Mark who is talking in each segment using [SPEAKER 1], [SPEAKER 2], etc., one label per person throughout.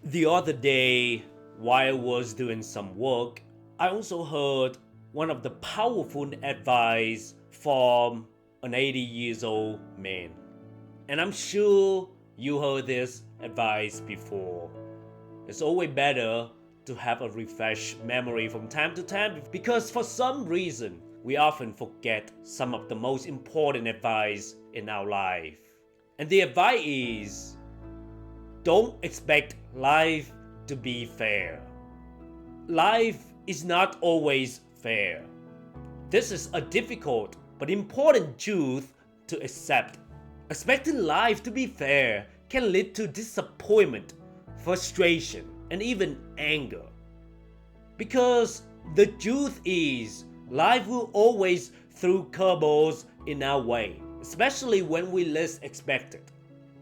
[SPEAKER 1] The other day, while I was doing some work, I also heard one of the powerful advice from an 80 years old man. And I'm sure you heard this advice before. It's always better to have a refreshed memory from time to time because for some reason we often forget some of the most important advice in our life. And the advice is don't expect life to be fair. Life is not always fair. This is a difficult but important truth to accept. Expecting life to be fair can lead to disappointment, frustration, and even anger. Because the truth is, life will always throw curveballs in our way, especially when we least expect it.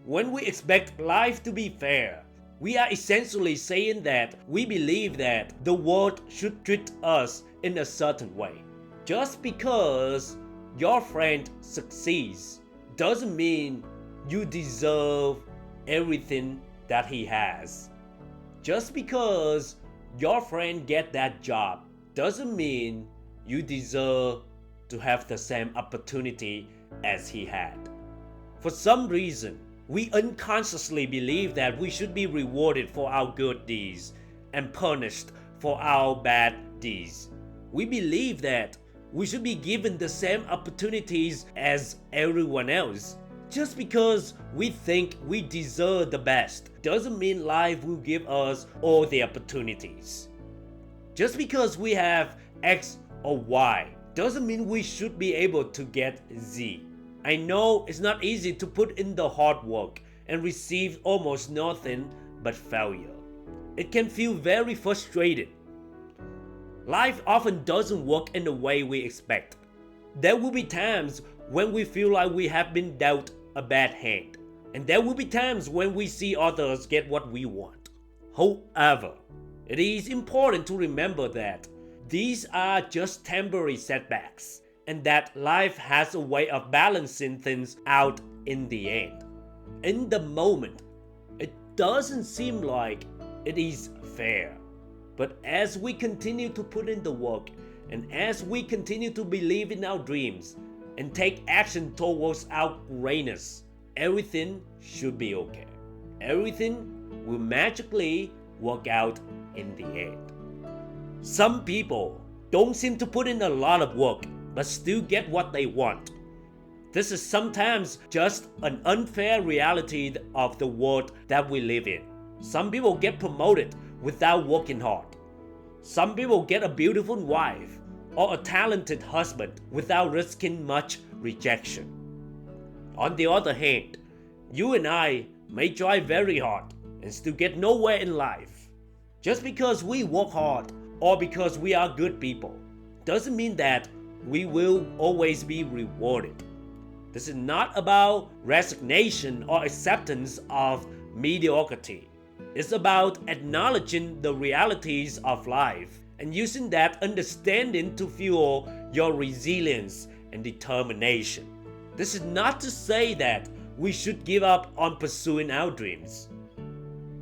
[SPEAKER 1] When we expect life to be fair, we are essentially saying that we believe that the world should treat us in a certain way. Just because your friend succeeds doesn't mean you deserve everything that he has. Just because your friend get that job doesn't mean you deserve to have the same opportunity as he had. For some reason, we unconsciously believe that we should be rewarded for our good deeds and punished for our bad deeds. We believe that we should be given the same opportunities as everyone else. Just because we think we deserve the best doesn't mean life will give us all the opportunities. Just because we have X or Y doesn't mean we should be able to get Z. I know it's not easy to put in the hard work and receive almost nothing but failure. It can feel very frustrating. Life often doesn't work in the way we expect. There will be times when we feel like we have been dealt a bad hand, and there will be times when we see others get what we want. However, it is important to remember that these are just temporary setbacks, and that life has a way of balancing things out in the end. In the moment, it doesn't seem like it is fair. But as we continue to put in the work, and as we continue to believe in our dreams, and take action towards our greatness, everything should be okay. Everything will magically work out in the end. Some people don't seem to put in a lot of work, but still get what they want. This is sometimes just an unfair reality of the world that we live in. Some people get promoted without working hard. Some people get a beautiful wife or a talented husband without risking much rejection. On the other hand, you and I may try very hard and still get nowhere in life. Just because we work hard or because we are good people doesn't mean that we will always be rewarded. This is not about resignation or acceptance of mediocrity. It's about acknowledging the realities of life and using that understanding to fuel your resilience and determination. This is not to say that we should give up on pursuing our dreams.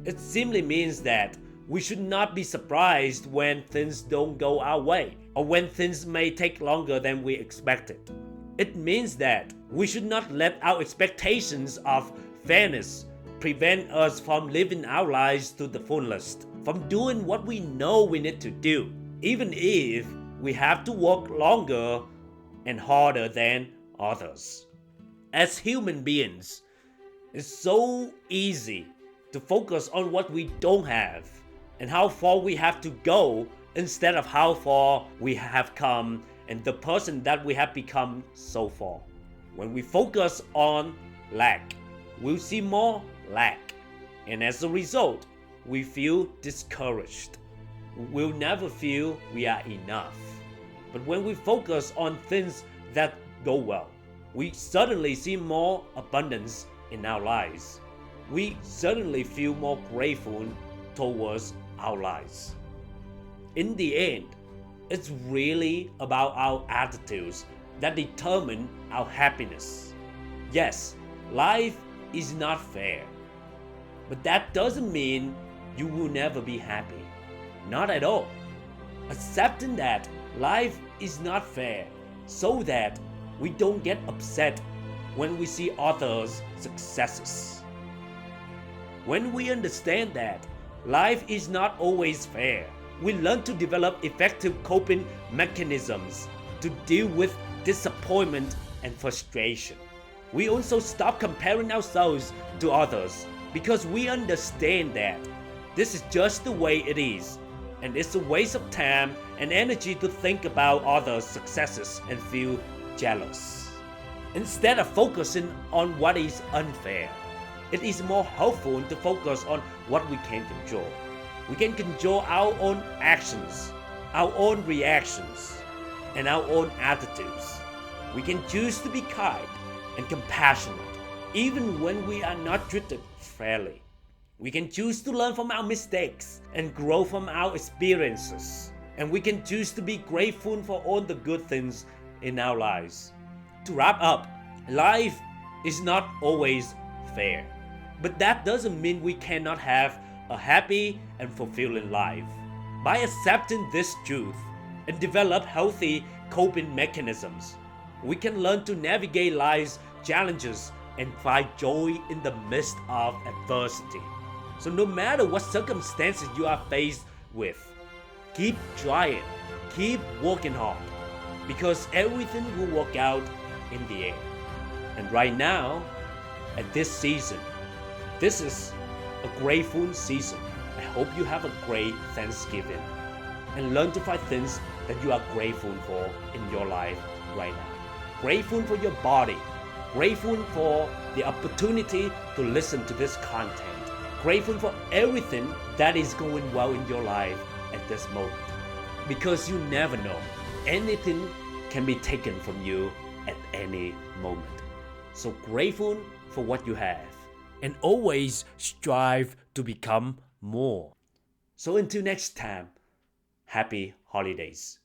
[SPEAKER 1] It simply means that we should not be surprised when things don't go our way or when things may take longer than we expected. It means that we should not let our expectations of fairness prevent us from living our lives to the fullest, from doing what we know we need to do, even if we have to work longer and harder than others. As human beings, it's so easy to focus on what we don't have and how far we have to go instead of how far we have come and the person that we have become so far. When we focus on lack, we'll see more lack, and as a result, we feel discouraged. We'll never feel we are enough. But when we focus on things that go well, we suddenly see more abundance in our lives. We suddenly feel more grateful towards our lives. In the end, it's really about our attitudes that determine our happiness. Yes, life is not fair, but that doesn't mean you will never be happy. Not at all. Accepting that life is not fair so that we don't get upset when we see others' successes. When we understand that life is not always fair, we learn to develop effective coping mechanisms to deal with disappointment and frustration. We also stop comparing ourselves to others because we understand that this is just the way it is, and it's a waste of time and energy to think about others' successes and feel jealous. Instead of focusing on what is unfair, it is more helpful to focus on what we can control. We can control our own actions, our own reactions, and our own attitudes. We can choose to be kind and compassionate even when we are not treated fairly. We can choose to learn from our mistakes and grow from our experiences. And we can choose to be grateful for all the good things in our lives. To wrap up, life is not always fair. But that doesn't mean we cannot have a happy and fulfilling life. By accepting this truth and develop healthy coping mechanisms, we can learn to navigate life's challenges and find joy in the midst of adversity. So no matter what circumstances you are faced with, keep trying, keep working hard, because everything will work out in the end. And right now, at this season, this is a grateful season. I hope you have a great Thanksgiving and learn to find things that you are grateful for in your life right now. Grateful for your body, grateful for the opportunity to listen to this content, grateful for everything that is going well in your life at this moment. Because you never know, anything can be taken from you at any moment. So grateful for what you have and always strive to become more. So until next time, happy holidays.